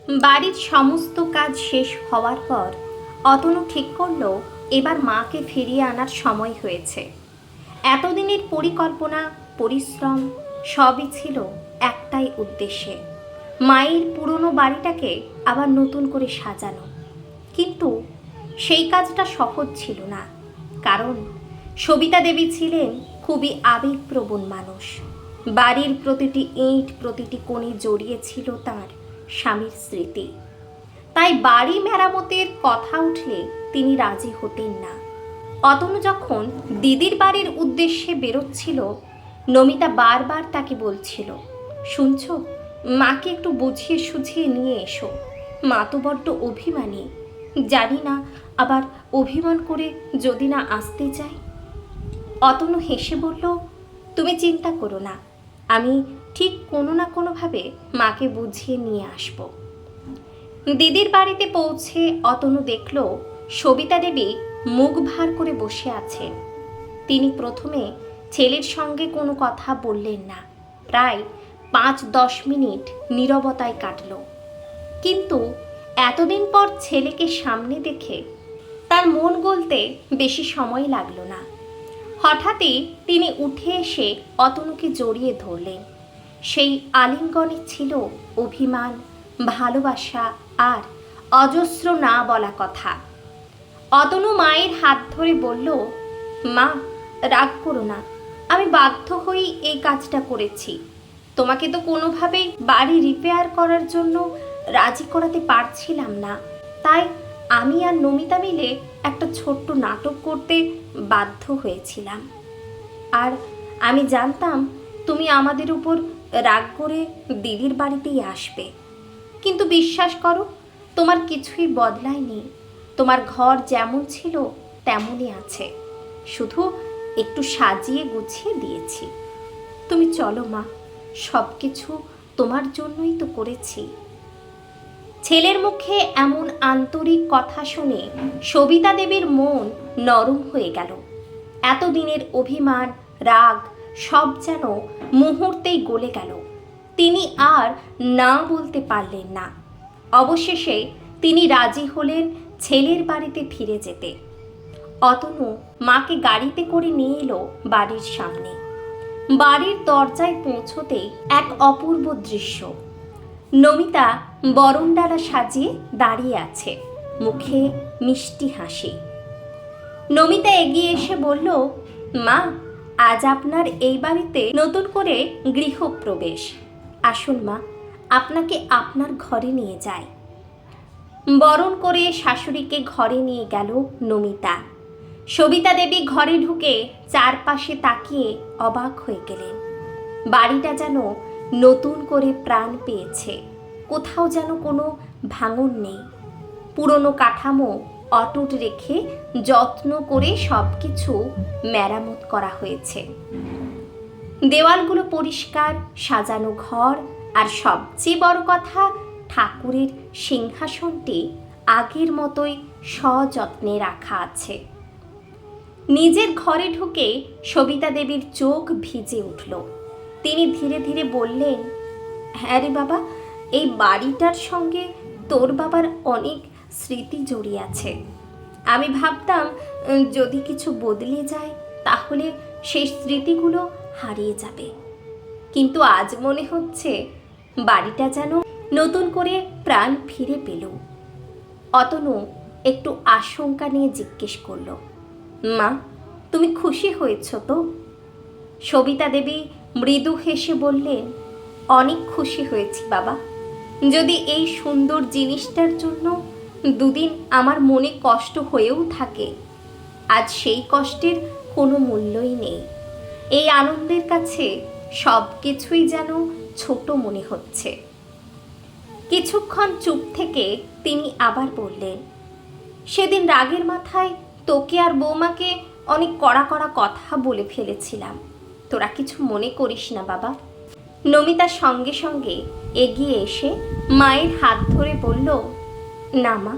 বাড়ির সমস্ত কাজ শেষ হওয়ার পর অতনু ঠিক করলো এবার মাকে ফিরিয়ে আনার সময় হয়েছে। এতদিনের পরিকল্পনা, পরিশ্রম সবই ছিল একটাই উদ্দেশ্যে, মায়ের পুরনো বাড়িটাকে আবার নতুন করে সাজানো। কিন্তু সেই কাজটা সহজ ছিল না, কারণ সবিতা দেবী ছিলেন খুবই আবেগপ্রবণ মানুষ। বাড়ির প্রতিটি ইঁট, প্রতিটি কোণে জড়িয়ে ছিল তার স্বামীর স্মৃতি। তাই বাড়ি মেরামতের কথা উঠলে তিনি রাজি হতেন না। অতনু যখন দিদির বাড়ির উদ্দেশ্যে বেরোচ্ছিল, নমিতা বারবার তাকে বলছিল, শুনছো, মাকে একটু বুঝিয়ে সুঝিয়ে নিয়ে এসো, মা তো বড্ড অভিমানী, জানি না আবার অভিমান করে যদি না আসতে চাই। অতনু হেসে বলল, তুমি চিন্তা করো না, আমি ঠিক কোনো না কোনোভাবে মাকে বুঝিয়ে নিয়ে আসব। দিদির বাড়িতে পৌঁছে অতনু দেখল সবিতা দেবী মুখ ভার করে বসে আছেন। তিনি প্রথমে ছেলের সঙ্গে কোনো কথা বললেন না। প্রায় 5-10 মিনিট নীরবতায় কাটল। কিন্তু এতদিন পর ছেলেকে সামনে দেখে তার মন গলতে বেশি সময় লাগলো না। হঠাৎই তিনি উঠে এসে অতনুকে জড়িয়ে ধরলেন। সেই আলিঙ্গনে ছিল অভিমান, ভালোবাসা আর অজস্র না বলা কথা। অতনু মায়ের হাত ধরে বলল, মা, রাগ করো না, আমি বাধ্য হয়েই এই কাজটা করেছি। তোমাকে তো কোনোভাবেই বাড়ি রিপেয়ার করার জন্য রাজি করাতে পারছিলাম না, তাই আমি আর নমিতা মিলে একটা ছোট্ট নাটক করতে বাধ্য হয়েছিলাম। আর আমি জানতাম তুমি আমাদের উপর রাগ করে দিদির বাড়িতেই আসবে, কিন্তু বিশ্বাস করো, তোমার কিছুই বদলায়নি। তোমার ঘর যেমন ছিল তেমনই আছে, শুধু একটু সাজিয়ে গুছিয়ে দিয়েছি। তুমি চলো মা, সব কিছু তোমার জন্যই তো করেছি। ছেলের মুখে এমন আন্তরিক কথা শুনে সবিতা দেবীর মন নরম হয়ে গেল। এতদিনের অভিমান, রাগ সব যেন মুহূর্তেই গলে গেল। তিনি আর না বলতে পারলেন না। অবশেষে তিনি রাজি হলেন ছেলের বাড়িতে ফিরে যেতে। অতনু মাকে গাড়িতে করে নিয়ে এলো বাড়ির সামনে। বাড়ির দরজায় পৌঁছতেই এক অপূর্ব দৃশ্য। নমিতা বরণডালা সাজিয়ে দাঁড়িয়ে আছে, মুখে মিষ্টি হাসি। নমিতা এগিয়ে এসে বলল, মা, আজ আপনার এই বাড়িতে নতুন করে গৃহপ্রবেশ। আসুন মা, আপনাকে আপনার ঘরে নিয়ে যাই। বরণ করে শাশুড়িকে ঘরে নিয়ে গেল নমিতা। সবিতা দেবী ঘরে ঢুকে চারপাশে তাকিয়ে অবাক হয়ে গেলেন। বাড়িটা যেন নতুন করে প্রাণ পেয়েছে, কোথাও যেন কোনো ভাঙন নেই। পুরনো কাঠামো অটুট রেখে যত্ন করে সব কিছু মেরামত করা হয়েছে। দেওয়ালগুলো পরিষ্কার, সাজানো ঘর, আর সবচেয়ে বড় কথা, ঠাকুরের সিংহাসনটি আগের মতোই সযত্নে রাখা আছে। নিজের ঘরে ঢুকে সবিতা দেবীর চোখ ভিজে উঠল। তিনি ধীরে ধীরে বললেন, হ্যাঁ রে বাবা, এই বাড়িটার সঙ্গে তোর বাবার অনেক স্মৃতি জড়িয়ে আছে। আমি ভাবতাম যদি কিছু বদলে যায় তাহলে সেই স্মৃতিগুলো হারিয়ে যাবে, কিন্তু আজ মনে হচ্ছে বাড়িটা যেন নতুন করে প্রাণ ফিরে পেল। অতনু একটু আশঙ্কা নিয়ে জিজ্ঞেস করল, মা, তুমি খুশি হয়েছ তো? সবিতা দেবী মৃদু হেসে বললেন, অনেক খুশি হয়েছি বাবা। যদি এই সুন্দর জিনিসটার জন্য দুদিন আমার মনে কষ্ট হয়েও থাকে, আজ সেই কষ্টের কোনো মূল্যই নেই। এই আনন্দের কাছে সব কিছুই যেন ছোট মনে হচ্ছে। কিছুক্ষণ চুপ থেকে তিনি আবার বললেন, সেদিন রাগের মাথায় তোকে আর বৌমাকে অনেক কড়া কড়া কথা বলে ফেলেছিলাম, তোরা কিছু মনে করিস না বাবা। নমিতা সঙ্গে সঙ্গে এগিয়ে এসে মায়ের হাত ধরে বলল, না মা,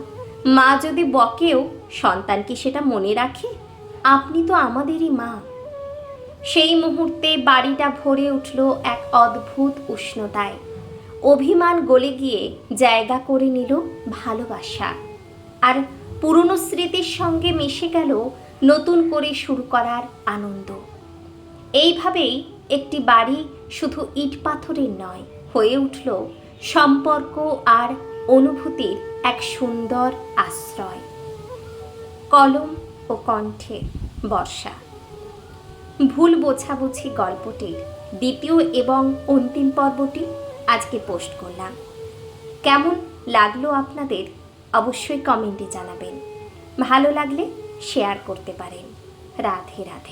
মা যদি বকেও সন্তান কি সেটা মনে রাখে? আপনি তো আমাদেরই মা। সেই মুহূর্তে বাড়িটা ভরে উঠল এক অদ্ভুত উষ্ণতায়। অভিমান গলে গিয়ে জায়গা করে নিল ভালোবাসা, আর পুরনো স্মৃতির সঙ্গে মিশে গেল নতুন করে শুরু করার আনন্দ। এইভাবেই একটি বাড়ি শুধু ইট পাথরের নয়, হয়ে উঠল সম্পর্ক আর অনুভূতির এক সুন্দর আশ্রয়। কলম ও কণ্ঠে বর্ষা। ভুল বোঝাবুঝি গল্পটির দ্বিতীয় এবং অন্তিম পর্বটি আজকে পোস্ট করলাম। কেমন লাগলো আপনাদের অবশ্যই কমেন্টে জানাবেন। ভালো লাগলে শেয়ার করতে পারেন। রাধে রাধে।